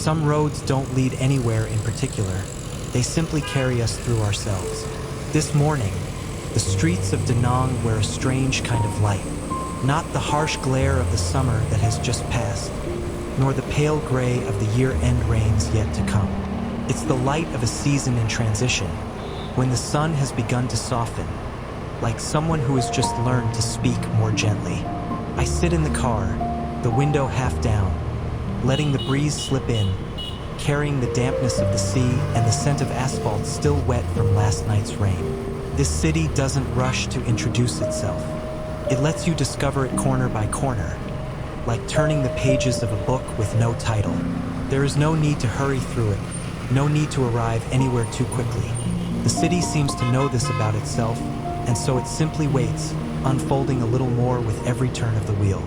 Some roads don't lead anywhere in particular. They simply carry us through ourselves. This morning, the streets of Da Nang were a strange kind of light. Not the harsh glare of the summer that has just passed, nor the pale gray of the year-end rains yet to come. It's the light of a season in transition, when the sun has begun to soften, like someone who has just learned to speak more gently. I sit in the car, the window half down, letting the breeze slip in, carrying the dampness of the sea and the scent of asphalt still wet from last night's rain. This city doesn't rush to introduce itself. It lets you discover it corner by corner, like turning the pages of a book with no title. There is no need to hurry through it, no need to arrive anywhere too quickly. The city seems to know this about itself, and so it simply waits, unfolding a little more with every turn of the wheel.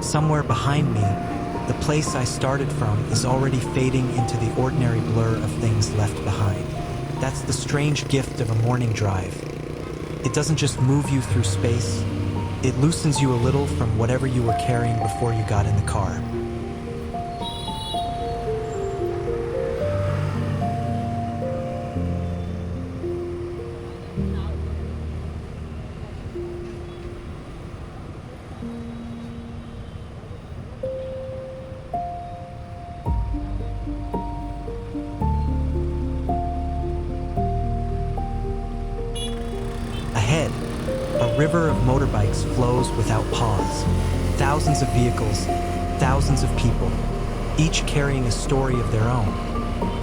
Somewhere behind me, the place I started from is already fading into the ordinary blur of things left behind. That's the strange gift of a morning drive. It doesn't just move you through space, it loosens you a little from whatever you were carrying before you got in the car. Ahead, a river of motorbikes flows without pause. Thousands of vehicles, thousands of people, each carrying a story of their own,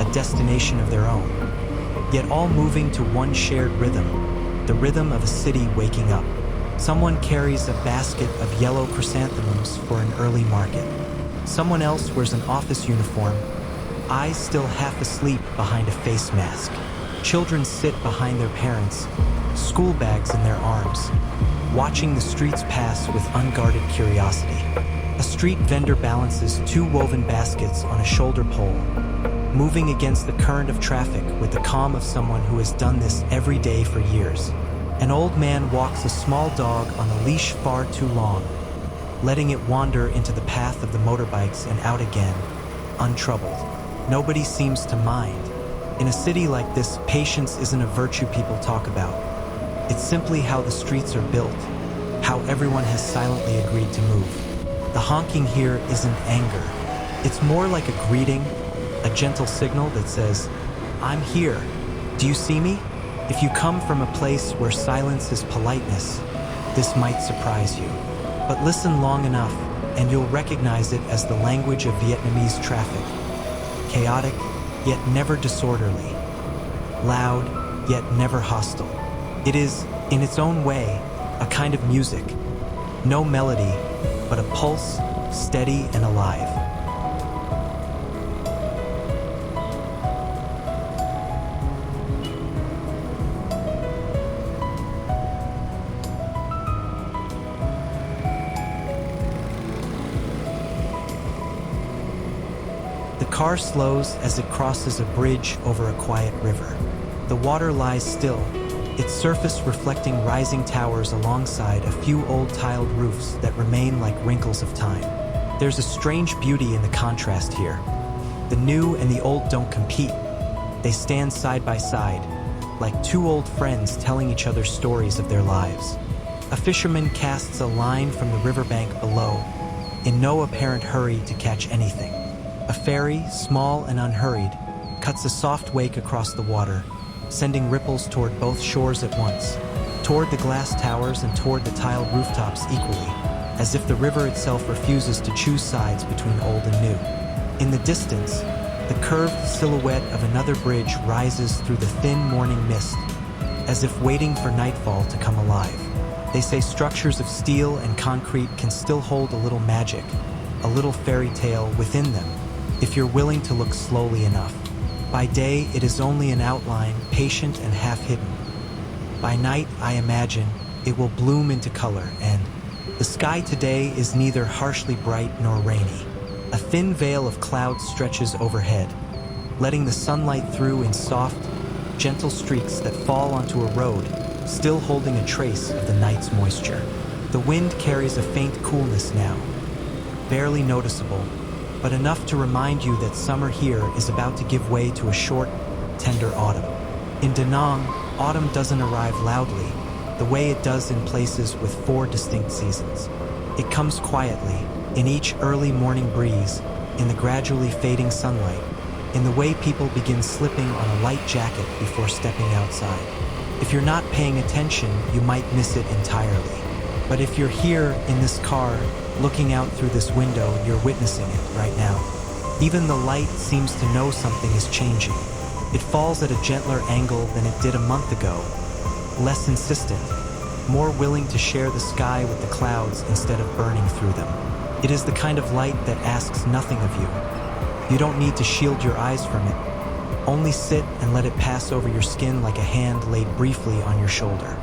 a destination of their own, yet all moving to one shared rhythm, the rhythm of a city waking up. Someone carries a basket of yellow chrysanthemums for an early market. Someone else wears an office uniform, eyes still half asleep behind a face mask. Children sit behind their parents, school bags in their arms, watching the streets pass with unguarded curiosity. A street vendor balances two woven baskets on a shoulder pole, moving against the current of traffic with the calm of someone who has done this every day for years. An old man walks a small dog on a leash far too long, letting it wander into the path of the motorbikes and out again, untroubled. Nobody seems to mind. In a city like this, patience isn't a virtue people talk about. It's simply how the streets are built, how everyone has silently agreed to move. The honking here isn't anger. It's more like a greeting, a gentle signal that says, "I'm here. Do you see me?" If you come from a place where silence is politeness, this might surprise you. But listen long enough, and you'll recognize it as the language of Vietnamese traffic. Chaotic, yet never disorderly. Loud, yet never hostile. It is, in its own way, a kind of music. No melody, but a pulse, steady and alive. The car slows as it crosses a bridge over a quiet river. The water lies still, its surface reflecting rising towers alongside a few old tiled roofs that remain like wrinkles of time. There's a strange beauty in the contrast here. The new and the old don't compete. They stand side by side, like two old friends telling each other stories of their lives. A fisherman casts a line from the riverbank below, in no apparent hurry to catch anything. A ferry, small and unhurried, cuts a soft wake across the water, sending ripples toward both shores at once, toward the glass towers and toward the tiled rooftops equally, as if the river itself refuses to choose sides between old and new. In the distance, the curved silhouette of another bridge rises through the thin morning mist, as if waiting for nightfall to come alive. They say structures of steel and concrete can still hold a little magic, a little fairy tale within them, if you're willing to look slowly enough. By day, it is only an outline, patient and half-hidden. By night, I imagine, it will bloom into color, and the sky today is neither harshly bright nor rainy. A thin veil of clouds stretches overhead, letting the sunlight through in soft, gentle streaks that fall onto a road, still holding a trace of the night's moisture. The wind carries a faint coolness now, barely noticeable, but enough to remind you that summer here is about to give way to a short, tender autumn. In Da Nang, autumn doesn't arrive loudly, the way it does in places with 4 distinct seasons. It comes quietly, in each early morning breeze, in the gradually fading sunlight, in the way people begin slipping on a light jacket before stepping outside. If you're not paying attention, you might miss it entirely. But if you're here in this car, looking out through this window, you're witnessing it right now. Even the light seems to know something is changing. It falls at a gentler angle than it did a month ago, less insistent, more willing to share the sky with the clouds instead of burning through them. It is the kind of light that asks nothing of you. You don't need to shield your eyes from it. Only sit and let it pass over your skin like a hand laid briefly on your shoulder.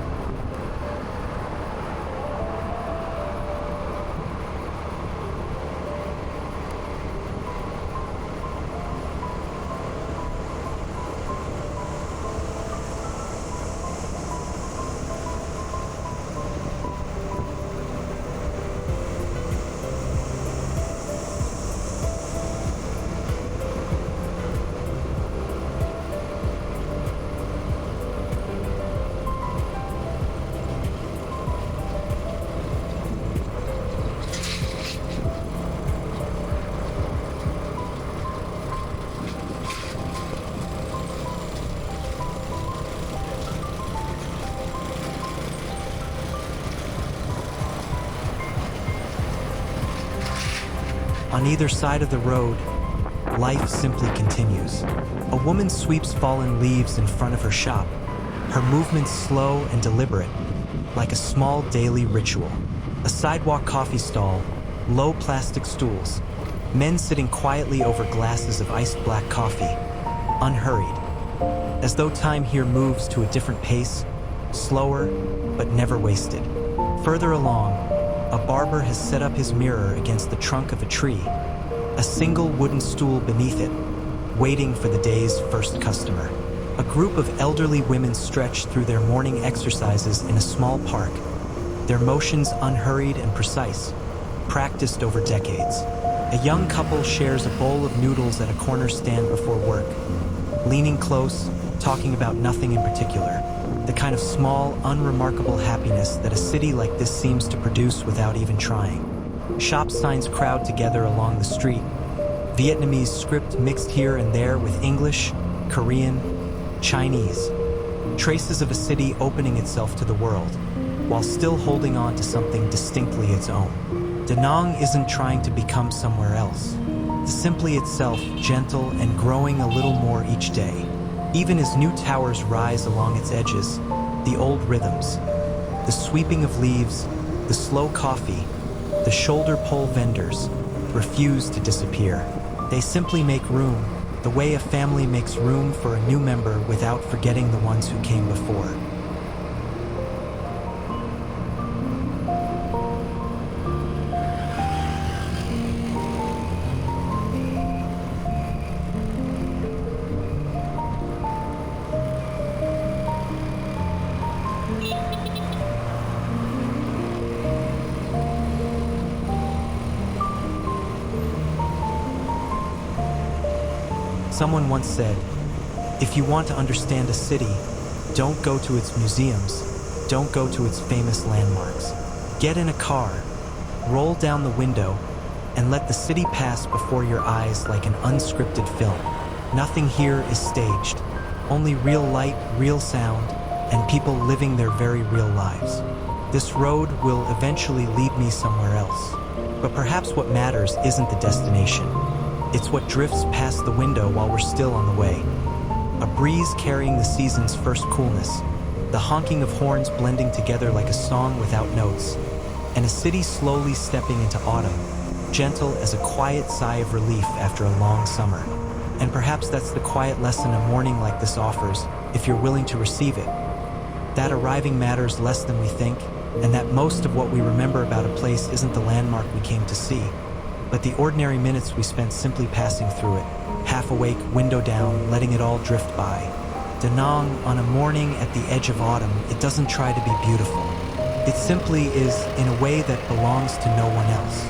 On either side of the road, life simply continues. A woman sweeps fallen leaves in front of her shop, her movements slow and deliberate, like a small daily ritual. A sidewalk coffee stall, low plastic stools, men sitting quietly over glasses of iced black coffee, unhurried, as though time here moves to a different pace, slower, but never wasted. Further along, a barber has set up his mirror against the trunk of a tree, a single wooden stool beneath it, waiting for the day's first customer. A group of elderly women stretch through their morning exercises in a small park, their motions unhurried and precise, practiced over decades. A young couple shares a bowl of noodles at a corner stand before work, leaning close, talking about nothing in particular. The kind of small, unremarkable happiness that a city like this seems to produce without even trying. Shop signs crowd together along the street, Vietnamese script mixed here and there with English, Korean, Chinese. Traces of a city opening itself to the world, while still holding on to something distinctly its own. Da Nang isn't trying to become somewhere else. It's simply itself, gentle and growing a little more each day. Even as new towers rise along its edges, the old rhythms, the sweeping of leaves, the slow coffee, the shoulder pole vendors, refuse to disappear. They simply make room, the way a family makes room for a new member without forgetting the ones who came before. Someone once said, if you want to understand a city, don't go to its museums, don't go to its famous landmarks. Get in a car, roll down the window, and let the city pass before your eyes like an unscripted film. Nothing here is staged, only real light, real sound, and people living their very real lives. This road will eventually lead me somewhere else. But perhaps what matters isn't the destination. It's what drifts past the window while we're still on the way. A breeze carrying the season's first coolness, the honking of horns blending together like a song without notes, and a city slowly stepping into autumn, gentle as a quiet sigh of relief after a long summer. And perhaps that's the quiet lesson a morning like this offers, if you're willing to receive it. That arriving matters less than we think, and that most of what we remember about a place isn't the landmark we came to see, but the ordinary minutes we spent simply passing through it, half awake, window down, letting it all drift by. Da Nang, on a morning at the edge of autumn, it doesn't try to be beautiful. It simply is in a way that belongs to no one else.